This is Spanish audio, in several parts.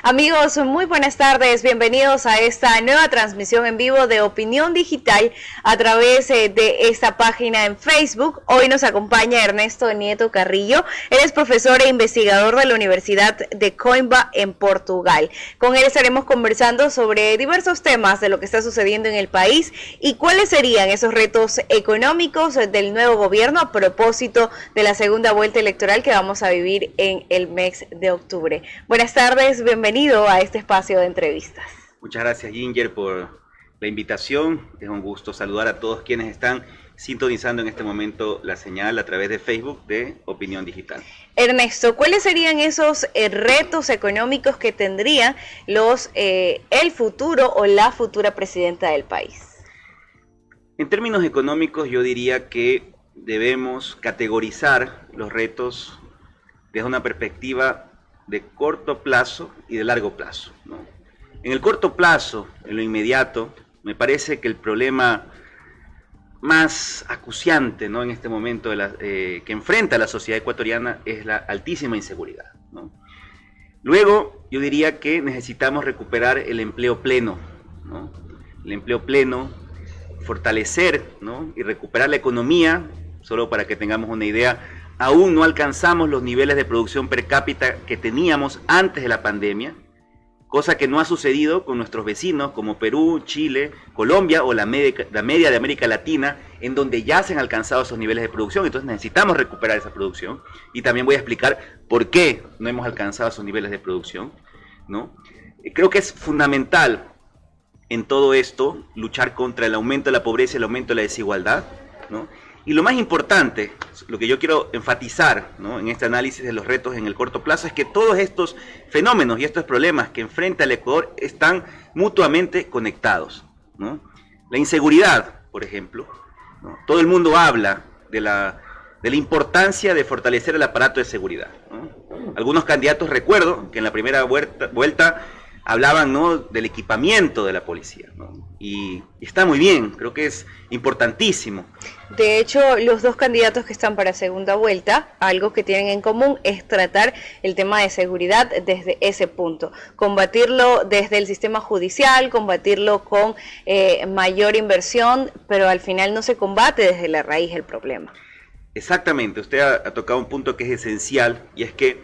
Amigos, muy buenas tardes, bienvenidos a esta nueva transmisión en vivo de Opinión Digital a través de esta página en Facebook. Hoy nos acompaña Ernesto Nieto Carrillo, él es profesor e investigador de la Universidad de Coimbra en Portugal. Con él estaremos conversando sobre diversos temas de lo que está sucediendo en el país y cuáles serían esos retos económicos del nuevo gobierno a propósito de la segunda vuelta electoral que vamos a vivir en el mes de octubre. Buenas tardes, bienvenido a este espacio de entrevistas. Muchas gracias, Ginger, por la invitación. Es un gusto saludar a todos quienes están sintonizando en este momento la señal a través de Facebook de Opinión Digital. Ernesto, ¿cuáles serían esos retos económicos que tendría el futuro o la futura presidenta del país? En términos económicos, yo diría que debemos categorizar los retos desde una perspectiva de corto plazo y de largo plazo, ¿no? En el corto plazo, en lo inmediato, me parece que el problema más acuciante, ¿no?, en este momento que enfrenta la sociedad ecuatoriana es la altísima inseguridad, ¿no? Luego, yo diría que necesitamos recuperar el empleo pleno, ¿no? El empleo pleno, fortalecer, ¿no?, y recuperar la economía. Solo para que tengamos una idea, aún no alcanzamos los niveles de producción per cápita que teníamos antes de la pandemia, cosa que no ha sucedido con nuestros vecinos como Perú, Chile, Colombia o la media de América Latina, en donde ya se han alcanzado esos niveles de producción. Entonces necesitamos recuperar esa producción y también voy a explicar por qué no hemos alcanzado esos niveles de producción, ¿no? Creo que es fundamental en todo esto luchar contra el aumento de la pobreza y el aumento de la desigualdad, ¿no? Y lo más importante, lo que yo quiero enfatizar, ¿no?, en este análisis de los retos en el corto plazo, es que todos estos fenómenos y estos problemas que enfrenta el Ecuador están mutuamente conectados, ¿no? La inseguridad, por ejemplo, ¿no? Todo el mundo habla de la importancia de fortalecer el aparato de seguridad, ¿no? Algunos candidatos, recuerdo que en la primera vuelta hablaban, ¿no?, del equipamiento de la policía, ¿no? Y está muy bien, creo que es importantísimo. De hecho, los dos candidatos que están para segunda vuelta, algo que tienen en común es tratar el tema de seguridad desde ese punto, combatirlo desde el sistema judicial, combatirlo con mayor inversión, pero al final no se combate desde la raíz del problema. Exactamente, usted ha tocado un punto que es esencial, y es que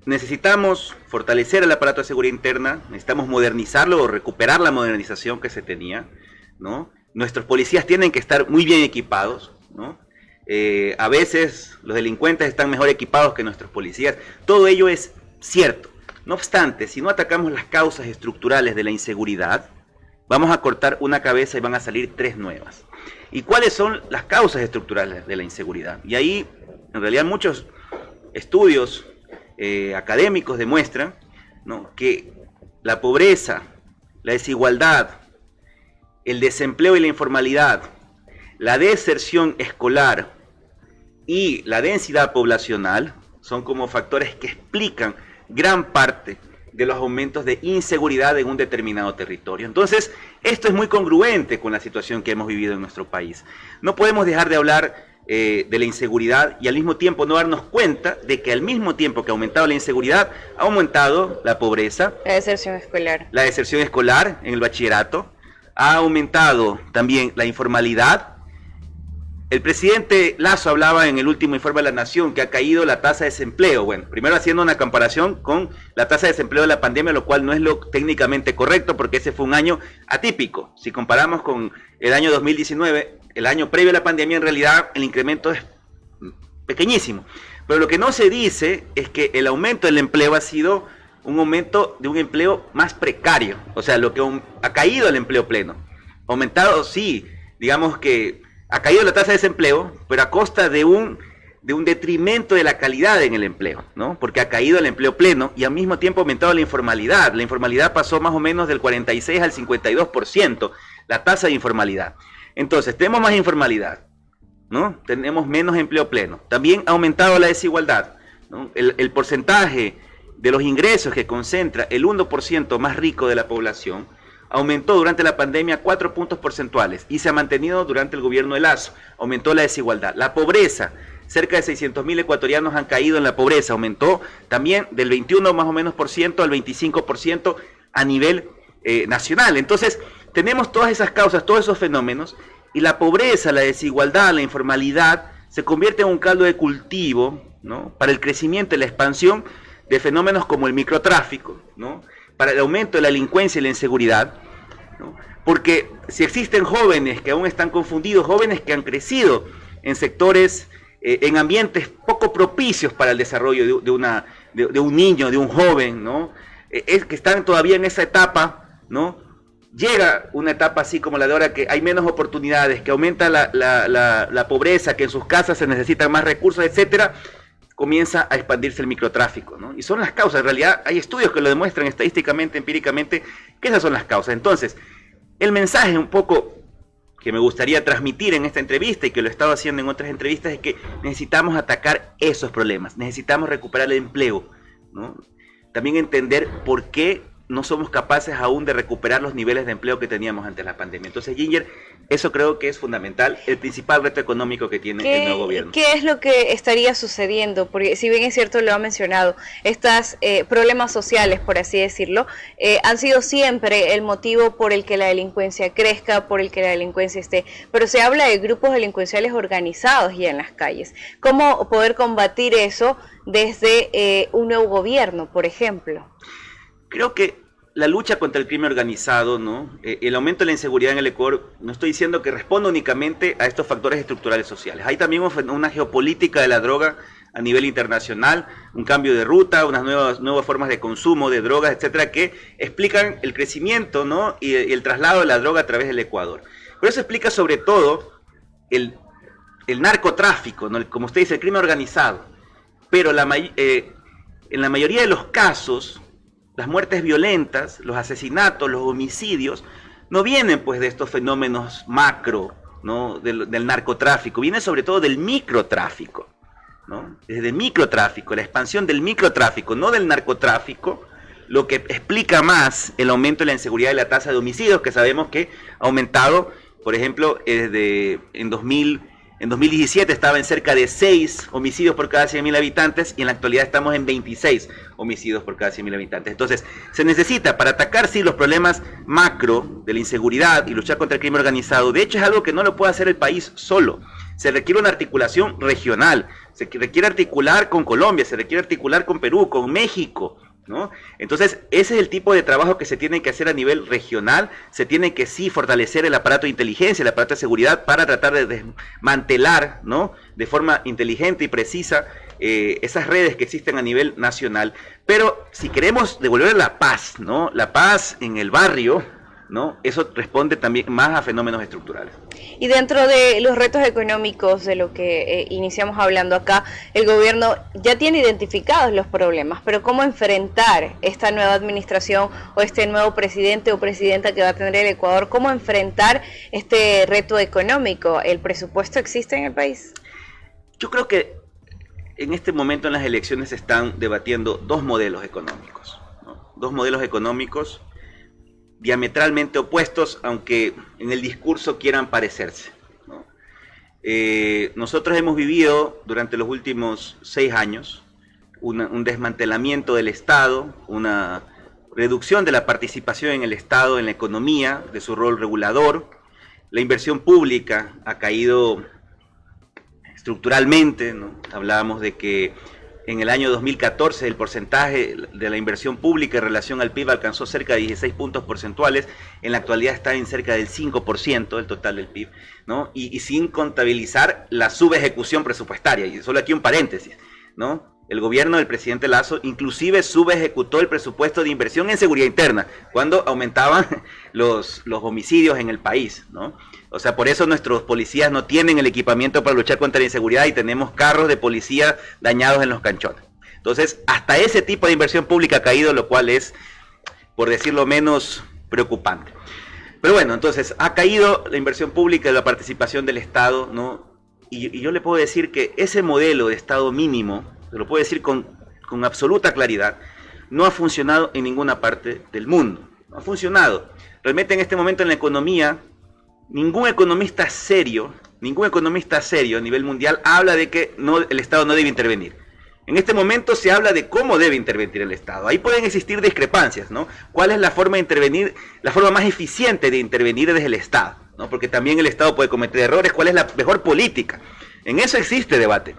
necesitamos fortalecer el aparato de seguridad interna, necesitamos modernizarlo o recuperar la modernización que se tenía, ¿no? Nuestros policías tienen que estar muy bien equipados, ¿no? A veces los delincuentes están mejor equipados que nuestros policías. Todo ello es cierto. No obstante, si no atacamos las causas estructurales de la inseguridad, vamos a cortar una cabeza y van a salir tres nuevas. ¿Y cuáles son las causas estructurales de la inseguridad? Y ahí, en realidad, muchos estudios académicos demuestran, ¿no?, que la pobreza, la desigualdad, el desempleo y la informalidad, la deserción escolar y la densidad poblacional son como factores que explican gran parte de los aumentos de inseguridad en un determinado territorio. Entonces, esto es muy congruente con la situación que hemos vivido en nuestro país. No podemos dejar de hablar de la inseguridad y al mismo tiempo no darnos cuenta de que al mismo tiempo que ha aumentado la inseguridad, ha aumentado la pobreza, la deserción escolar en el bachillerato, ha aumentado también la informalidad. El presidente Lasso hablaba en el último informe de la Nación que ha caído la tasa de desempleo. Bueno, primero haciendo una comparación con la tasa de desempleo de la pandemia, lo cual no es lo técnicamente correcto porque ese fue un año atípico. Si comparamos con el año 2019, el año previo a la pandemia, en realidad el incremento es pequeñísimo. Pero lo que no se dice es que el aumento del empleo ha sido un aumento de un empleo más precario. O sea, lo que ha caído el empleo pleno. Aumentado, sí, digamos que ha caído la tasa de desempleo, pero a costa de un detrimento de la calidad en el empleo, ¿no? Porque ha caído el empleo pleno y al mismo tiempo ha aumentado la informalidad. La informalidad pasó más o menos del 46 al 52%, la tasa de informalidad. Entonces, tenemos más informalidad, ¿no? Tenemos menos empleo pleno. También ha aumentado la desigualdad, ¿no? El porcentaje de los ingresos que concentra el 1% más rico de la población aumentó durante la pandemia 4 puntos porcentuales y se ha mantenido durante el gobierno de Lasso. Aumentó la desigualdad. La pobreza cerca de 600.000 ecuatorianos han caído en la pobreza, aumentó también del 21 más o menos por ciento al 25% a nivel nacional. Entonces, tenemos todas esas causas, todos esos fenómenos, y la pobreza, la desigualdad, la informalidad, se convierte en un caldo de cultivo, ¿no?, para el crecimiento y la expansión de fenómenos como el microtráfico, ¿no?, para el aumento de la delincuencia y la inseguridad, ¿no?, porque si existen jóvenes que aún están confundidos, jóvenes que han crecido en sectores, en ambientes poco propicios para el desarrollo de un niño, de un joven, ¿no?, es que están todavía en esa etapa, ¿no?, llega una etapa así como la de ahora, que hay menos oportunidades, que aumenta la pobreza, que en sus casas se necesitan más recursos, etcétera, comienza a expandirse el microtráfico, ¿no? Y son las causas. En realidad hay estudios que lo demuestran estadísticamente, empíricamente, que esas son las causas. Entonces, el mensaje un poco que me gustaría transmitir en esta entrevista, y que lo he estado haciendo en otras entrevistas, es que necesitamos atacar esos problemas, necesitamos recuperar el empleo, ¿no? También entender por qué no somos capaces aún de recuperar los niveles de empleo que teníamos antes de la pandemia. Entonces, Ginger, eso creo que es fundamental, el principal reto económico que tiene el nuevo gobierno. ¿Qué es lo que estaría sucediendo? Porque si bien es cierto, lo ha mencionado, estos problemas sociales, por así decirlo, han sido siempre el motivo por el que la delincuencia crezca, por el que la delincuencia esté, pero se habla de grupos delincuenciales organizados ya en las calles. ¿Cómo poder combatir eso desde un nuevo gobierno, por ejemplo? Creo que la lucha contra el crimen organizado, ¿no?, el aumento de la inseguridad en el Ecuador, no estoy diciendo que responda únicamente a estos factores estructurales sociales. Hay también una geopolítica de la droga a nivel internacional, un cambio de ruta, unas nuevas formas de consumo de drogas, etcétera, que explican el crecimiento, ¿no?, y el traslado de la droga a través del Ecuador. Pero eso explica sobre todo el narcotráfico, ¿no?, como usted dice, el crimen organizado. Pero en la mayoría de los casos, las muertes violentas, los asesinatos, los homicidios, no vienen pues de estos fenómenos macro, ¿no?, del narcotráfico, viene sobre todo del microtráfico, ¿no?, desde el microtráfico, la expansión del microtráfico, no del narcotráfico, lo que explica más el aumento de la inseguridad y la tasa de homicidios, que sabemos que ha aumentado, por ejemplo, en 2017 estaba en cerca de 6 homicidios por cada 100.000 habitantes, y en la actualidad estamos en 26 homicidios por cada 100.000 habitantes. Entonces, se necesita, para atacar sí los problemas macro de la inseguridad y luchar contra el crimen organizado, de hecho es algo que no lo puede hacer el país solo. Se requiere una articulación regional, se requiere articular con Colombia, se requiere articular con Perú, con México, ¿no? Entonces, ese es el tipo de trabajo que se tiene que hacer a nivel regional. Se tiene que sí fortalecer el aparato de inteligencia, el aparato de seguridad, para tratar de desmantelar, ¿no?, de forma inteligente y precisa esas redes que existen a nivel nacional. Pero si queremos devolver la paz, ¿no?, la paz en el barrio, ¿no?, eso responde también más a fenómenos estructurales. Y dentro de los retos económicos de lo que iniciamos hablando acá, el gobierno ya tiene identificados los problemas, pero ¿cómo enfrentar esta nueva administración o este nuevo presidente o presidenta que va a tener el Ecuador? ¿Cómo enfrentar este reto económico? ¿El presupuesto existe en el país? Yo creo que en este momento en las elecciones se están debatiendo dos modelos económicos, ¿no?, dos modelos económicos diametralmente opuestos, aunque en el discurso quieran parecerse, ¿no? Nosotros hemos vivido durante los últimos 6 años un desmantelamiento del Estado, una reducción de la participación en el Estado, en la economía, de su rol regulador. La inversión pública ha caído estructuralmente, ¿no? Hablábamos de que en el año 2014 el porcentaje de la inversión pública en relación al PIB alcanzó cerca de 16 puntos porcentuales, en la actualidad está en cerca del 5% del total del PIB, ¿no? Y sin contabilizar la subejecución presupuestaria, y solo aquí un paréntesis, ¿no? El gobierno del presidente Lasso inclusive subejecutó el presupuesto de inversión en seguridad interna, cuando aumentaban los homicidios en el país, ¿no? O sea, por eso nuestros policías no tienen el equipamiento para luchar contra la inseguridad y tenemos carros de policía dañados en los canchones. Entonces, hasta ese tipo de inversión pública ha caído, lo cual es, por decirlo menos, preocupante. Pero bueno, entonces, ha caído la inversión pública y la participación del Estado, ¿no? Y yo le puedo decir que ese modelo de Estado mínimo, se lo puedo decir con absoluta claridad, no ha funcionado en ninguna parte del mundo. No ha funcionado. Realmente en este momento en la economía, ningún economista serio ningún economista serio a nivel mundial habla de que el Estado no debe intervenir. En este momento se habla de cómo debe intervenir el Estado. Ahí pueden existir discrepancias, ¿no? ¿Cuál es la forma de intervenir, la forma más eficiente de intervenir desde el Estado, ¿no? Porque también el Estado puede cometer errores. ¿Cuál es la mejor política? En eso existe debate.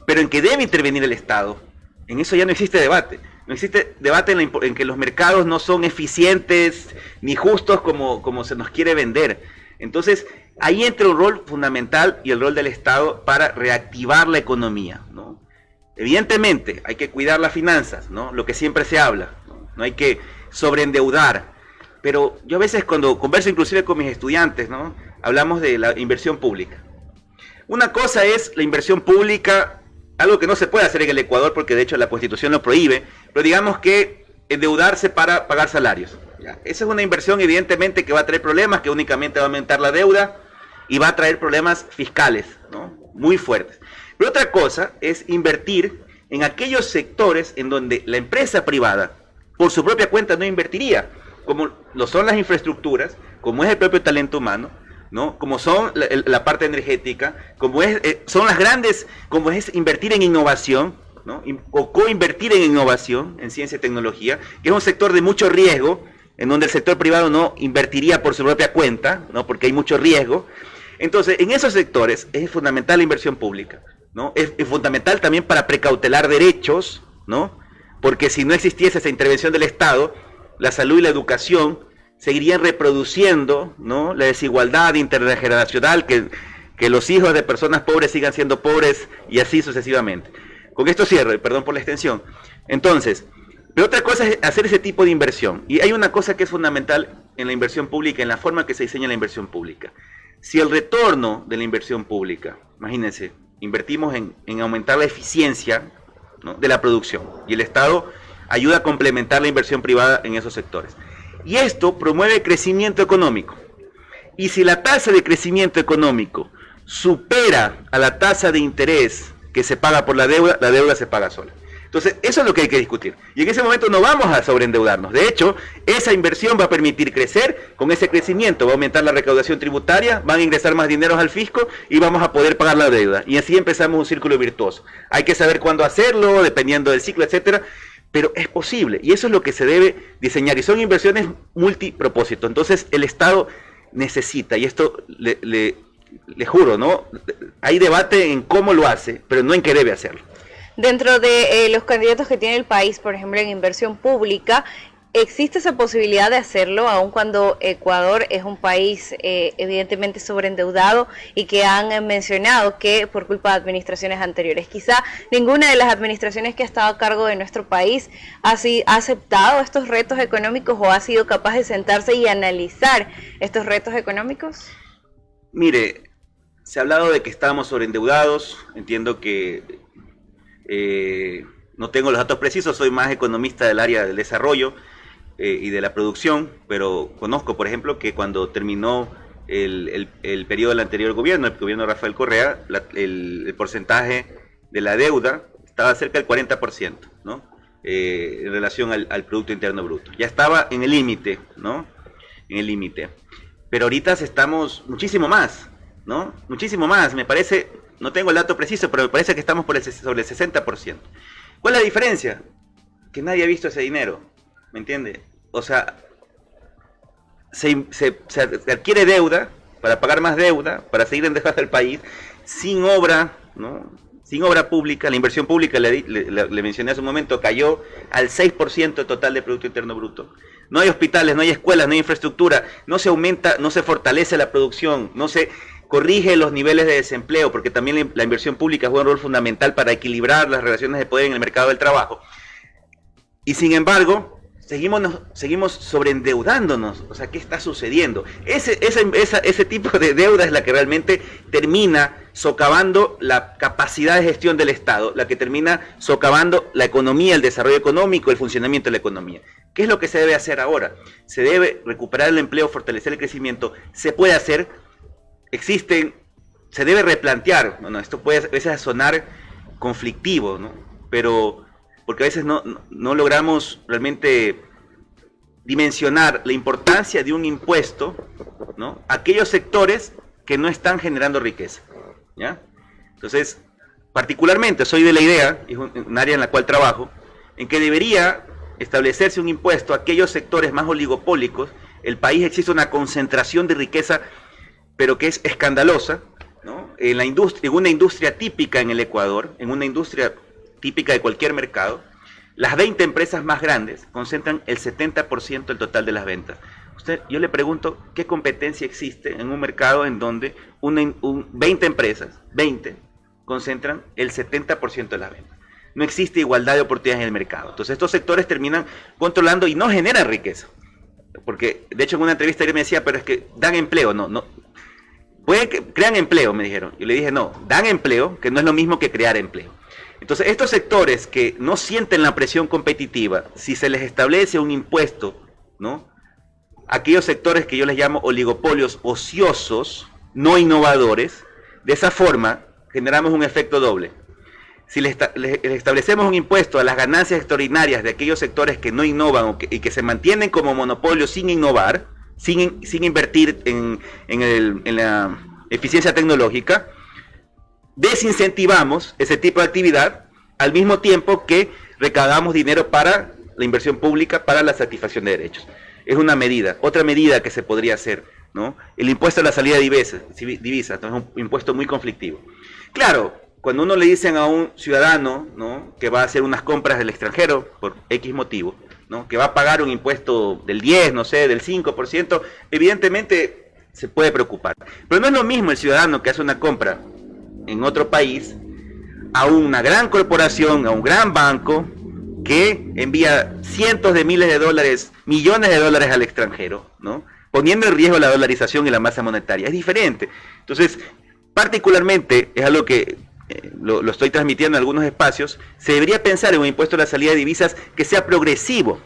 Pero en que debe intervenir el Estado, en eso ya no existe debate. No existe debate en que los mercados no son eficientes ni justos como se nos quiere vender. Entonces, ahí entra un rol fundamental y el rol del Estado para reactivar la economía, ¿no? Evidentemente, hay que cuidar las finanzas, ¿no? Lo que siempre se habla, ¿no? No hay que sobreendeudar. Pero yo a veces cuando converso inclusive con mis estudiantes, ¿no? Hablamos de la inversión pública. Una cosa es la inversión pública, algo que no se puede hacer en el Ecuador porque de hecho la Constitución lo prohíbe, pero digamos que endeudarse para pagar salarios. ¿Ya? Esa es una inversión evidentemente que va a traer problemas, que únicamente va a aumentar la deuda y va a traer problemas fiscales, ¿no? Muy fuertes. Pero otra cosa es invertir en aquellos sectores en donde la empresa privada por su propia cuenta no invertiría, como lo son las infraestructuras, como es el propio talento humano, ¿no? Como son la parte energética, son las grandes, como es invertir en innovación, ¿no? O coinvertir en innovación, en ciencia y tecnología, que es un sector de mucho riesgo, en donde el sector privado no invertiría por su propia cuenta, ¿no? Porque hay mucho riesgo. Entonces, en esos sectores es fundamental la inversión pública, ¿no? Es fundamental también para precautelar derechos, ¿no? Porque si no existiese esa intervención del Estado, la salud y la educación seguirían reproduciendo, ¿no? La desigualdad intergeneracional, que los hijos de personas pobres sigan siendo pobres y así sucesivamente. Con esto cierro, perdón por la extensión. Entonces, pero otra cosa es hacer ese tipo de inversión. Y hay una cosa que es fundamental en la inversión pública, en la forma que se diseña la inversión pública. Si el retorno de la inversión pública, imagínense, invertimos en aumentar la eficiencia, ¿no? De la producción, y el Estado ayuda a complementar la inversión privada en esos sectores. Y esto promueve crecimiento económico. Y si la tasa de crecimiento económico supera a la tasa de interés que se paga por la deuda se paga sola. Entonces, eso es lo que hay que discutir. Y en ese momento no vamos a sobreendeudarnos. De hecho, esa inversión va a permitir crecer. Con ese crecimiento va a aumentar la recaudación tributaria, van a ingresar más dineros al fisco y vamos a poder pagar la deuda. Y así empezamos un círculo virtuoso. Hay que saber cuándo hacerlo, dependiendo del ciclo, etcétera. Pero es posible, y eso es lo que se debe diseñar, y son inversiones multipropósito. Entonces el Estado necesita, y esto le juro, ¿no? Hay debate en cómo lo hace, pero no en qué debe hacerlo. Dentro de los candidatos que tiene el país, por ejemplo, en inversión pública, ¿existe esa posibilidad de hacerlo, aun cuando Ecuador es un país evidentemente sobreendeudado y que han mencionado que por culpa de administraciones anteriores? Quizá ninguna de las administraciones que ha estado a cargo de nuestro país ha aceptado estos retos económicos o ha sido capaz de sentarse y analizar estos retos económicos. Mire, se ha hablado de que estábamos sobreendeudados. Entiendo que no tengo los datos precisos, soy más economista del área del desarrollo y de la producción, pero conozco, por ejemplo, que cuando terminó el periodo del anterior gobierno, el gobierno de Rafael Correa, el porcentaje de la deuda estaba cerca del 40%, ¿no? En relación al Producto Interno Bruto. Ya estaba en el límite, ¿no? En el límite. Pero ahorita estamos muchísimo más, ¿no? Muchísimo más, me parece, no tengo el dato preciso, pero me parece que estamos sobre el 60%. ¿Cuál es la diferencia? Que nadie ha visto ese dinero, ¿me entiende? O sea, se adquiere deuda para pagar más deuda, para seguir endeudando al país, sin obra, ¿no? Sin obra pública. La inversión pública, le mencioné hace un momento, cayó al 6% total del Producto Interno Bruto. No hay hospitales, no hay escuelas, no hay infraestructura, no se aumenta, no se fortalece la producción, no se corrige los niveles de desempleo, porque también la inversión pública juega un rol fundamental para equilibrar las relaciones de poder en el mercado del trabajo. Y sin embargo, seguimos sobreendeudándonos. O sea, ¿qué está sucediendo? Ese tipo de deuda es la que realmente termina socavando la capacidad de gestión del Estado, la que termina socavando la economía, el desarrollo económico, el funcionamiento de la economía. ¿Qué es lo que se debe hacer ahora? Se debe recuperar el empleo, fortalecer el crecimiento. Se puede hacer, se debe replantear. Bueno, esto puede a veces sonar conflictivo, ¿no? Pero porque a veces no logramos realmente dimensionar la importancia de un impuesto, ¿no? A aquellos sectores que no están generando riqueza, ¿ya? Entonces, particularmente soy de la idea, y es un área en la cual trabajo, en que debería establecerse un impuesto a aquellos sectores más oligopólicos. El país existe una concentración de riqueza, pero que es escandalosa, ¿no? En una industria típica en el Ecuador, en una industria típica de cualquier mercado, las 20 empresas más grandes concentran el 70% del total de las ventas. Yo le pregunto, ¿qué competencia existe en un mercado en donde 20 empresas, 20, concentran el 70% de las ventas? No existe igualdad de oportunidades en el mercado. Entonces estos sectores terminan controlando y no generan riqueza. Porque, de hecho, en una entrevista él me decía, pero es que dan empleo. No. Pueden que crean empleo, me dijeron. Y le dije, no, dan empleo, que no es lo mismo que crear empleo. Entonces, estos sectores que no sienten la presión competitiva, si se les establece un impuesto, ¿no? Aquellos sectores que yo les llamo oligopolios ociosos, no innovadores, de esa forma generamos un efecto doble. Si les establecemos un impuesto a las ganancias extraordinarias de aquellos sectores que no innovan y que se mantienen como monopolios sin innovar, sin invertir en la eficiencia tecnológica, desincentivamos ese tipo de actividad al mismo tiempo que recaudamos dinero para la inversión pública, para la satisfacción de derechos. Es una medida. Otra medida que se podría hacer, ¿no? El impuesto a la salida de divisas, ¿no? Es un impuesto muy conflictivo. Claro, cuando uno le dicen a un ciudadano, ¿no?, que va a hacer unas compras del extranjero por X motivo, ¿no?, que va a pagar un impuesto del 10, no sé, del 5%, evidentemente se puede preocupar. Pero no es lo mismo el ciudadano que hace una compra en otro país a una gran corporación, a un gran banco que envía cientos de miles de dólares, millones de dólares al extranjero, ¿no?, poniendo en riesgo la dolarización y la masa monetaria. Es diferente. Entonces, particularmente, es algo que lo estoy transmitiendo en algunos espacios, se debería pensar en un impuesto a la salida de divisas que sea progresivo,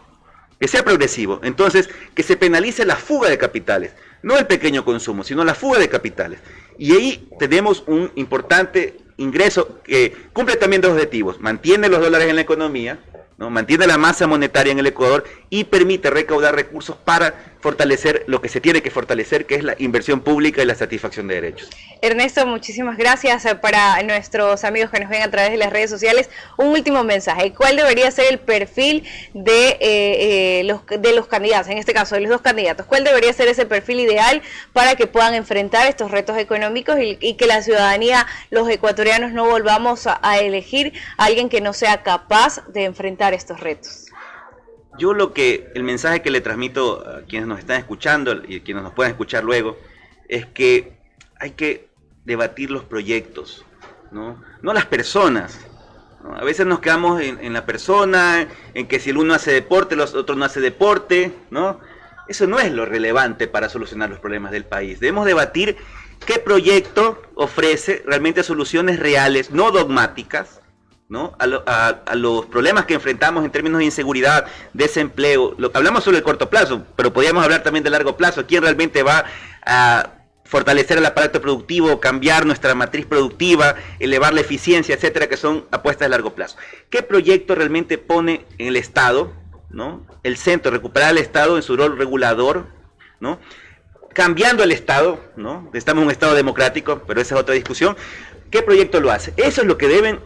entonces que se penalice la fuga de capitales, no el pequeño consumo, sino la fuga de capitales, y ahí tenemos un importante ingreso que cumple también dos objetivos: mantiene los dólares en la economía, ¿no?, mantiene la masa monetaria en el Ecuador y permite recaudar recursos para fortalecer lo que se tiene que fortalecer, que es la inversión pública y la satisfacción de derechos. Ernesto, muchísimas gracias. Para nuestros amigos que nos ven a través de las redes sociales, un último mensaje: ¿cuál debería ser el perfil de los candidatos, en este caso de los dos candidatos? ¿Cuál debería ser ese perfil ideal para que puedan enfrentar estos retos económicos y que la ciudadanía, los ecuatorianos, no volvamos a elegir a alguien que no sea capaz de enfrentar estos retos? Yo el mensaje que le transmito a quienes nos están escuchando y a quienes nos puedan escuchar luego, es que hay que debatir los proyectos, no las personas, ¿no? A veces nos quedamos en la persona, en que si el uno hace deporte, los otros no hace deporte, ¿no? Eso no es lo relevante para solucionar los problemas del país. Debemos debatir qué proyecto ofrece realmente soluciones reales, no dogmáticas, ¿no?, a los problemas que enfrentamos en términos de inseguridad, desempleo. Hablamos sobre el corto plazo, pero podríamos hablar también de largo plazo. ¿Quién realmente va a fortalecer el aparato productivo, cambiar nuestra matriz productiva, elevar la eficiencia, etcétera, que son apuestas de largo plazo? ¿Qué proyecto realmente pone en el Estado, ¿no?, el centro, recuperar al Estado en su rol regulador, ¿no?, cambiando el Estado, ¿no? Estamos en un Estado democrático, pero esa es otra discusión. ¿Qué proyecto lo hace? Eso es lo que deben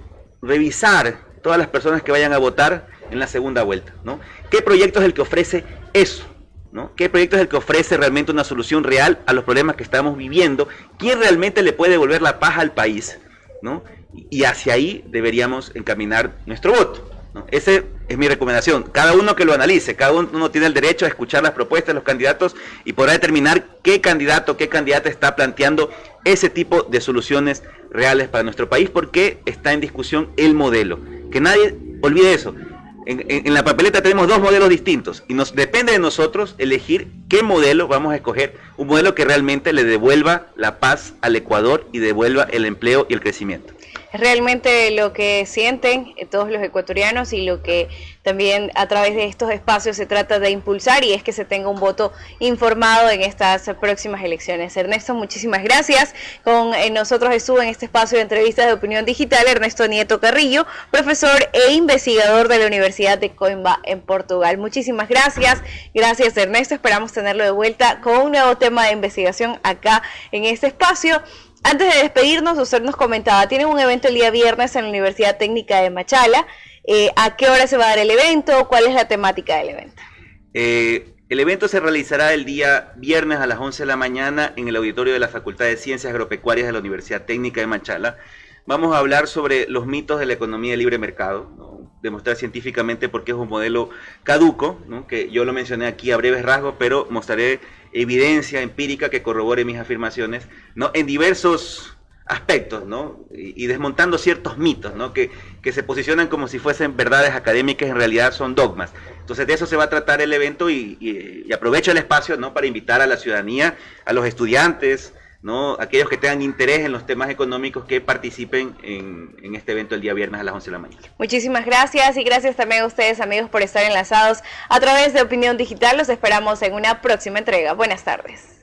revisar todas las personas que vayan a votar en la segunda vuelta, ¿no? ¿Qué proyecto es el que ofrece eso, ¿no? ¿Qué proyecto es el que ofrece realmente una solución real a los problemas que estamos viviendo? ¿Quién realmente le puede devolver la paz al país, ¿no? Y hacia ahí deberíamos encaminar nuestro voto, ¿no? Esa es mi recomendación. Cada uno que lo analice, cada uno tiene el derecho a escuchar las propuestas de los candidatos y podrá determinar qué candidato, qué candidata está planteando ese tipo de soluciones reales para nuestro país, porque está en discusión el modelo. Que nadie olvide eso. En la papeleta tenemos dos modelos distintos y depende de nosotros elegir qué modelo vamos a escoger, un modelo que realmente le devuelva la paz al Ecuador y devuelva el empleo y el crecimiento. Es realmente lo que sienten todos los ecuatorianos y lo que también a través de estos espacios se trata de impulsar, y es que se tenga un voto informado en estas próximas elecciones. Ernesto, muchísimas gracias. Con nosotros estuvo en este espacio de entrevistas de Opinión Digital Ernesto Nieto Carrillo, profesor e investigador de la Universidad de Coimbra en Portugal. Muchísimas gracias. Gracias, Ernesto. Esperamos tenerlo de vuelta con un nuevo tema de investigación acá en este espacio. Antes de despedirnos, usted nos comentaba, tienen un evento el día viernes en la Universidad Técnica de Machala. ¿A qué hora se va a dar el evento? ¿Cuál es la temática del evento? El evento se realizará el día viernes a las 11 de la mañana en el auditorio de la Facultad de Ciencias Agropecuarias de la Universidad Técnica de Machala. Vamos a hablar sobre los mitos de la economía de libre mercado, ¿no? Demostrar científicamente por qué es un modelo caduco, ¿no? Que yo lo mencioné aquí a breves rasgos, pero mostraré evidencia empírica que corrobore mis afirmaciones, ¿no? En diversos aspectos, ¿no? Y desmontando ciertos mitos, ¿no? Que se posicionan como si fuesen verdades académicas, en realidad son dogmas. Entonces de eso se va a tratar el evento, y aprovecho el espacio, ¿no? Para invitar a la ciudadanía, a los estudiantes, ¿no? Aquellos que tengan interés en los temas económicos, que participen en este evento el día viernes a las 11 de la mañana. Muchísimas gracias, y gracias también a ustedes, amigos, por estar enlazados a través de Opinión Digital. Los esperamos en una próxima entrega. Buenas tardes.